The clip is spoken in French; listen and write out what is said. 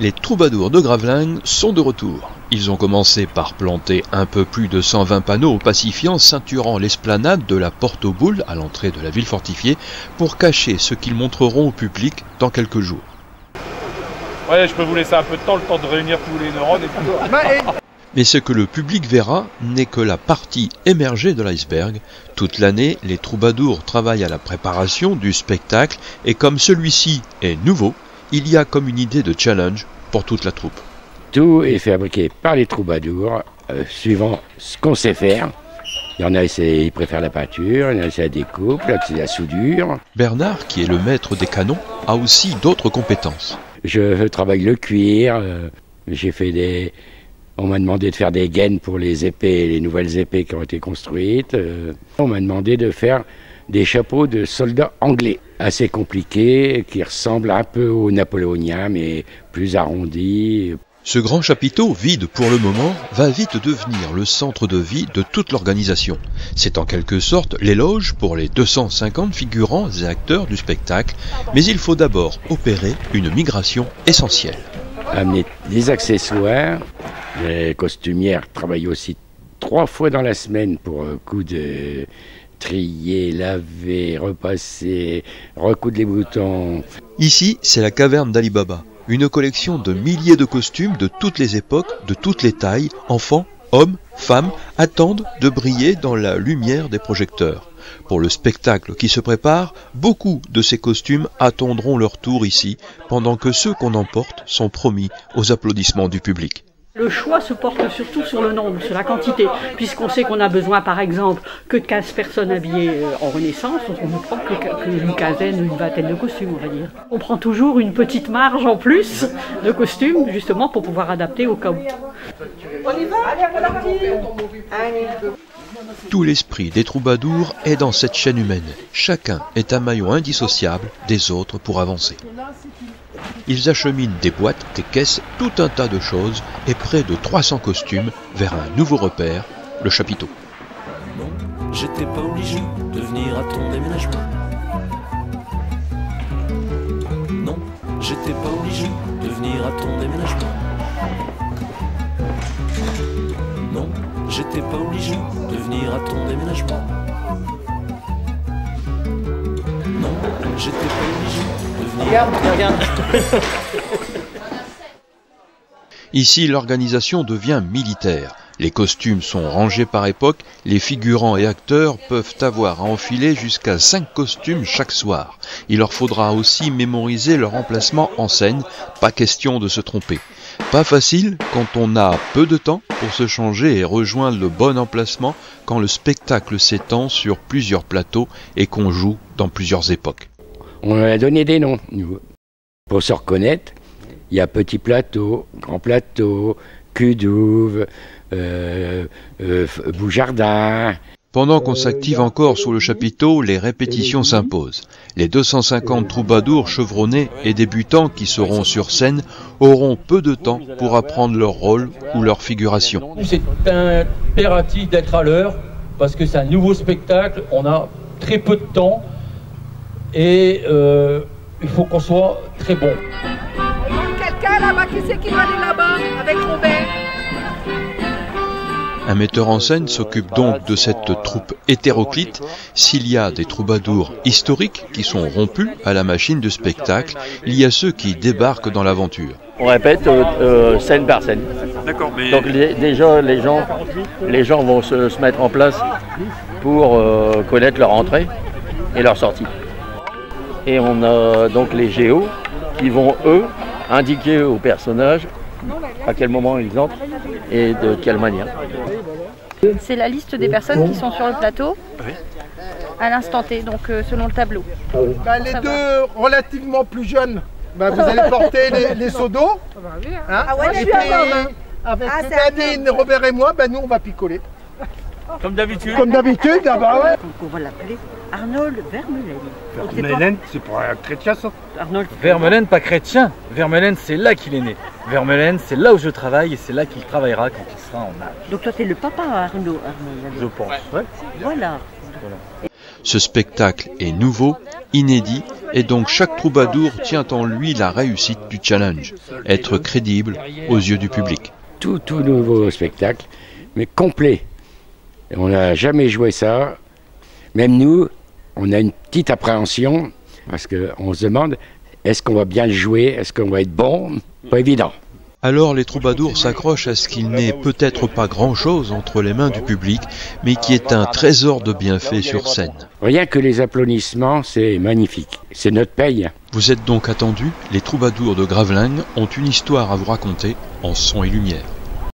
Les troubadours de Gravelines sont de retour. Ils ont commencé par planter un peu plus de 120 panneaux pacifiants ceinturant l'esplanade de la Porte aux Boules à l'entrée de la ville fortifiée pour cacher ce qu'ils montreront au public dans quelques jours. Ouais, je peux vous laisser un peu de temps, le temps de réunir tous les neurones et tout. Mais ce que le public verra n'est que la partie émergée de l'iceberg. Toute l'année, les troubadours travaillent à la préparation du spectacle et comme celui-ci est nouveau, il y a comme une idée de challenge pour toute la troupe. Tout est fabriqué par les troubadours, suivant ce qu'on sait faire. Il y en a, ils préfèrent la peinture, il y en a, c'est la découpe, là, c'est la soudure. Bernard, qui est le maître des canons, a aussi d'autres compétences. Je travaille le cuir, j'ai fait on m'a demandé de faire des gaines pour les épées, les nouvelles épées qui ont été construites. On m'a demandé de faire des chapeaux de soldats anglais, assez compliqués, qui ressemblent un peu aux napoléoniens, mais plus arrondis. Ce grand chapiteau, vide pour le moment, va vite devenir le centre de vie de toute l'organisation. C'est en quelque sorte l'éloge pour les 250 figurants et acteurs du spectacle, mais il faut d'abord opérer une migration essentielle. Amener des accessoires, les costumières travaillent aussi 3 fois dans la semaine pour coudre, trier, laver, repasser, recoudre les boutons. Ici, c'est la caverne d'Ali Baba. Une collection de milliers de costumes de toutes les époques, de toutes les tailles, enfants, hommes, femmes, attendent de briller dans la lumière des projecteurs. Pour le spectacle qui se prépare, beaucoup de ces costumes attendront leur tour ici, pendant que ceux qu'on emporte sont promis aux applaudissements du public. Le choix se porte surtout sur le nombre, sur la quantité, puisqu'on sait qu'on a besoin par exemple que de 15 personnes habillées en Renaissance, on ne prend qu'une quinzaine, une vingtaine de costumes on va dire. On prend toujours une petite marge en plus de costumes justement pour pouvoir adapter au cas où. On y va ? Allez, Tout l'esprit des troubadours est dans cette chaîne humaine. Chacun est un maillon indissociable des autres pour avancer. Ils acheminent des boîtes, des caisses, tout un tas de choses et près de 300 costumes vers un nouveau repère, le chapiteau. Non, j'étais pas obligé de venir à ton déménagement. Non, j'étais pas obligé de venir à ton déménagement. Non, j'étais pas obligé de venir à ton déménagement. Non, j'étais pas obligé de venir. regarde. Ici, l'organisation devient militaire. Les costumes sont rangés par époque, les figurants et acteurs peuvent avoir à enfiler jusqu'à 5 costumes chaque soir. Il leur faudra aussi mémoriser leur emplacement en scène, pas question de se tromper. Pas facile quand on a peu de temps pour se changer et rejoindre le bon emplacement quand le spectacle s'étend sur plusieurs plateaux et qu'on joue dans plusieurs époques. On a donné des noms, nous. Pour se reconnaître, il y a petit plateau, grand plateau, cul-douve, Boujardin. Pendant qu'on s'active encore sur le chapiteau, les répétitions s'imposent. Les 250 troubadours chevronnés et débutants qui seront sur scène auront peu de temps pour apprendre leur rôle ou leur figuration. C'est impératif d'être à l'heure parce que c'est un nouveau spectacle, on a très peu de temps et il faut qu'on soit très bon. Il manque quelqu'un là-bas, qui c'est qui va aller là-bas avec Robert? Un metteur en scène s'occupe donc de cette troupe hétéroclite. S'il y a des troubadours historiques qui sont rompus à la machine de spectacle, il y a ceux qui débarquent dans l'aventure. On répète scène par scène. D'accord, mais... Donc déjà les gens vont se mettre en place pour connaître leur entrée et leur sortie. Et on a donc les géos qui vont eux indiquer aux personnages à quel moment ils entrent et de quelle manière. C'est la liste des personnes qui sont sur le plateau à l'instant T, donc selon le tableau. Les deux relativement plus jeunes, vous allez porter les seaux d'eau. Hein, Ah ouais, je et suis puis, d'accord. avec Ah, Nadine, Robert et moi, nous on va picoler. Comme d'habitude. Comme d'habitude, ah bah ouais. Donc on va l'appeler Arnold Vermeulen. Vermeulen, c'est pour un chrétien ça. Arnold Vermeulen, pas chrétien. Vermeulen, c'est là qu'il est né. Vermeulen, c'est là où je travaille et c'est là qu'il travaillera quand il sera en âge. Donc toi t'es le papa Arnold. Je pense. Voilà. Ce spectacle est nouveau, inédit, Et donc chaque troubadour tient en lui la réussite du challenge, être crédible aux yeux du public. Tout nouveau spectacle, mais complet. Et on n'a jamais joué ça. Même nous, on a une petite appréhension, parce qu'on se demande, est-ce qu'on va bien le jouer? Est-ce qu'on va être bon? Pas évident. Alors les troubadours s'accrochent à ce qu'il n'est peut-être pas grand-chose entre les mains du public, mais qui est un trésor de bienfaits sur scène. Rien que les applaudissements, c'est magnifique. C'est notre paye. Vous êtes donc attendus, les troubadours de Gravelines ont une histoire à vous raconter en son et lumière.